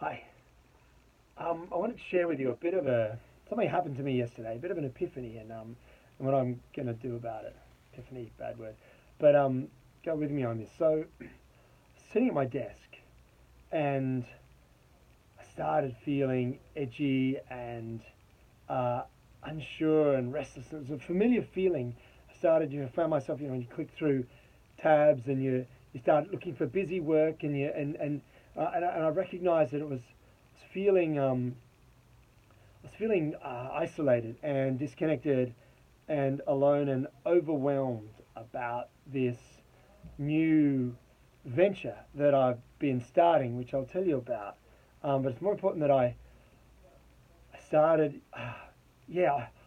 Hi. I wanted to share with you a bit of something happened to me yesterday, a bit of an epiphany, and what I'm going to do about it. Epiphany, bad word, but go with me on this. So, sitting at my desk, and I started feeling edgy and uh, unsure and restless. It was a familiar feeling. Found myself, when you click through tabs and you start looking for busy work, and I recognised that was feeling isolated and disconnected and alone and overwhelmed about this new venture that I've been starting, which I'll tell you about. But it's more important that I started.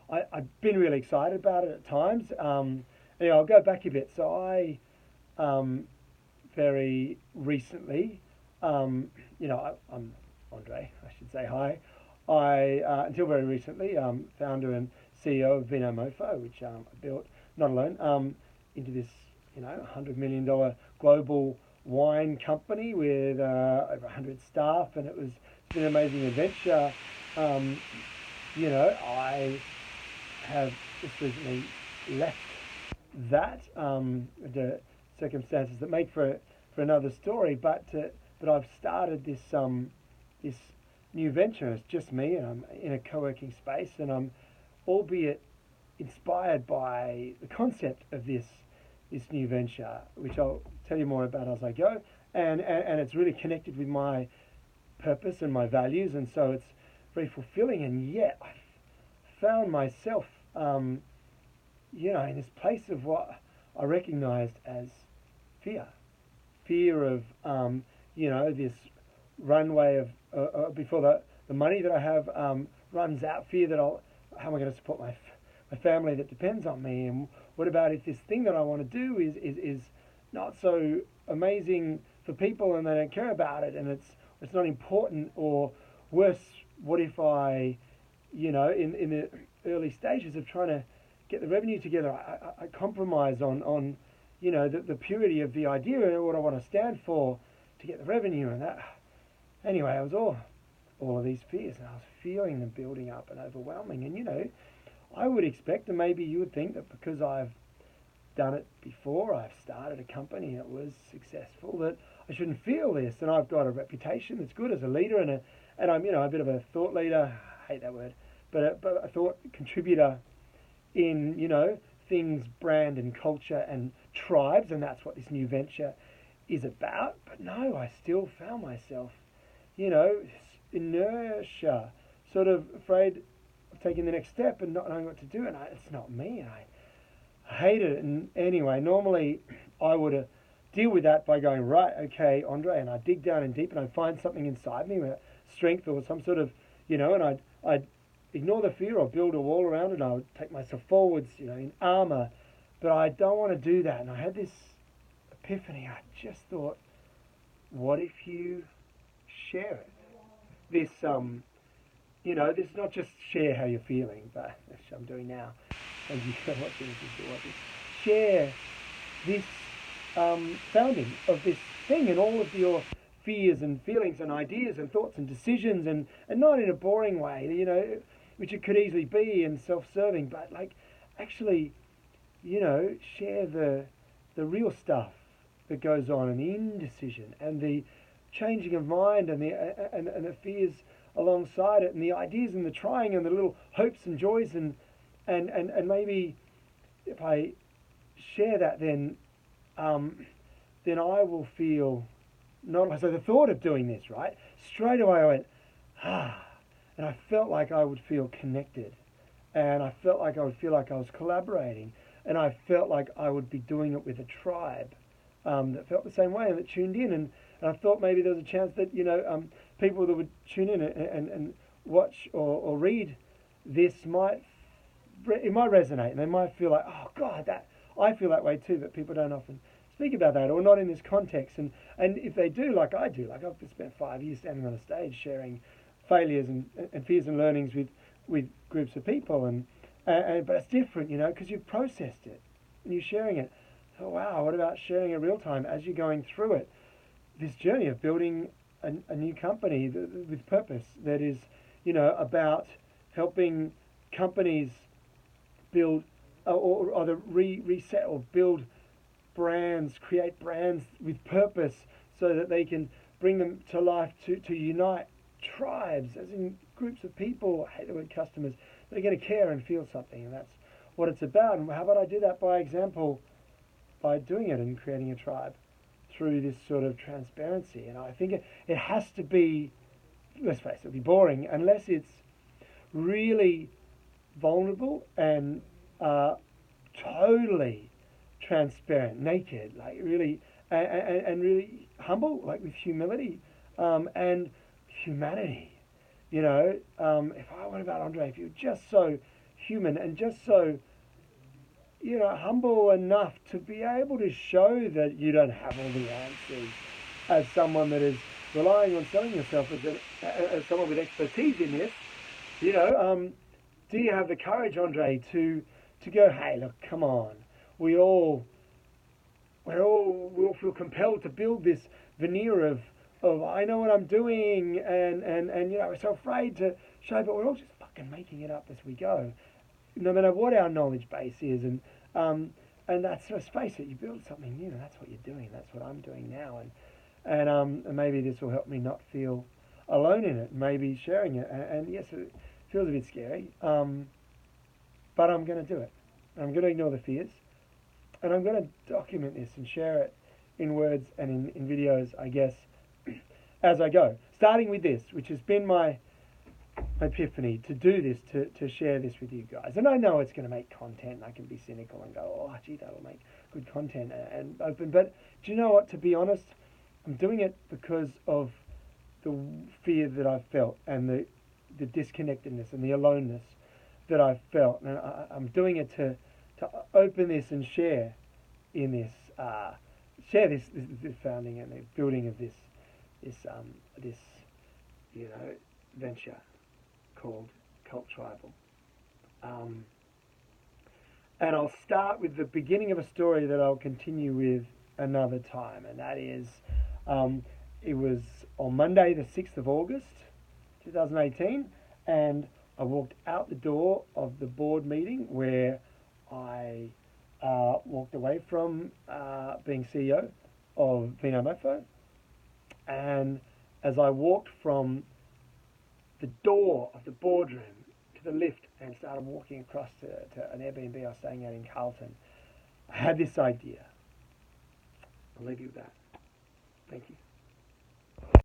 I've been really excited about it at times. I'll go back a bit. So I very recently, I'm Andre, I should say hi. Until very recently, founder and CEO of Vino Mofo, which I built, not alone, into this, $100 million global wine company with over 100 staff, and it's been an amazing adventure. Um, I have just recently left that, the circumstances that make for another story, but I've started this new venture. It's just me, and I'm in a co-working space, and I'm albeit inspired by the concept of this new venture, which I'll tell you more about as I go, and it's really connected with my purpose and my values, and so it's very fulfilling. And yet I found myself, in this place of what I recognised as fear, fear of, this runway of before the money that I have runs out, fear that how am I going to support my family that depends on me, and what about if this thing that I want to do is not so amazing for people and they don't care about it, and it's not important, or worse, what if in the early stages of trying to get the revenue together, I compromise on the purity of the idea and what I want to stand for to get the revenue, and that. Anyway, I was all of these fears, and I was feeling them building up and overwhelming. And I would expect, and maybe you would think, that because I've done it before, I've started a company that was successful, that I shouldn't feel this. And I've got a reputation that's good as a leader, and I'm a bit of a thought leader. I hate that word, but a thought contributor in things, brand and culture and tribes, and that's what this new venture is about. But no, I still found myself, this inertia, sort of afraid of taking the next step and not knowing what to do. And it's not me, and I hated it. And anyway, normally I would deal with that by going, right, okay, Andre, and I dig down and deep, and I find something inside me, strength or some sort of, and I'd ignore the fear or build a wall around it, and I would take myself forwards, in armor. But I don't want to do that. And I had this epiphany. I just thought, what if you share it? This not just share how you're feeling, but which I'm doing now, as you are watching this, if you're watching, share this founding of this thing and all of your fears and feelings and ideas and thoughts and decisions, and not in a boring way, which it could easily be, and self-serving, but like actually, share the real stuff that goes on, and the indecision and the changing of mind, and the fears alongside it, and the ideas and the trying and the little hopes and joys, and maybe if I share that, then I will feel not so the thought of doing this, right, straight away I went and I felt like I would feel connected, and I felt like I would feel like I was collaborating, and I felt like I would be doing it with a tribe that felt the same way and that tuned in, and I thought maybe there was a chance that people that would tune in and watch or read this might resonate, and they might feel like, oh God, that I feel that way too, but people don't often speak about that, or not in this context, and if they do, like I do, like I've spent 5 years standing on a stage sharing failures and fears and learnings with groups of people, and but it's different, because you've processed it and you're sharing it. So wow, what about sharing it real time as you're going through it? This journey of building a new company with purpose that is, about helping companies build or either reset or build brands, create brands with purpose so that they can bring them to life to unite tribes, as in groups of people, I hate the word customers, that are going to care and feel something. And that's what it's about. And how about I do that by example, by doing it and creating a tribe through this sort of transparency. And I think it has to be, let's face it, it'll be boring unless it's really vulnerable and totally transparent, naked, like really, and really humble, like with humility and humanity. If I went about Andre, if you're just so human and just so, humble enough to be able to show that you don't have all the answers, as someone that is relying on selling yourself as someone with expertise in this, do you have the courage, Andre, to go, hey, look, come on, we all feel compelled to build this veneer of I know what I'm doing, and we're so afraid to show, but we're all just fucking making it up as we go, no matter what our knowledge base is, and that's, let's face it, you build something new, and that's what you're doing. That's what I'm doing now, and maybe this will help me not feel alone in it. Maybe sharing it, and yes, it feels a bit scary, but I'm going to do it. I'm going to ignore the fears, and I'm going to document this and share it in words and in videos, I guess, as I go. Starting with this, which has been my epiphany, to do this, to share this with you guys. And I know it's going to make content, and I can be cynical and go, oh, gee, that'll make good content and open. But do you know what? To be honest, I'm doing it because of the fear that I've felt and the disconnectedness and the aloneness that I've felt. And I'm doing it to open this and share in this, this founding and the building of this venture called Cult Tribal. And I'll start with the beginning of a story that I'll continue with another time, and that is, it was on Monday the 6th of August 2018, and I walked out the door of the board meeting where I walked away from being CEO of Vino Mofo, and as I walked from the door of the boardroom to the lift and started walking across to an Airbnb I was staying at in Carlton, I had this idea. I'll leave you with that. Thank you.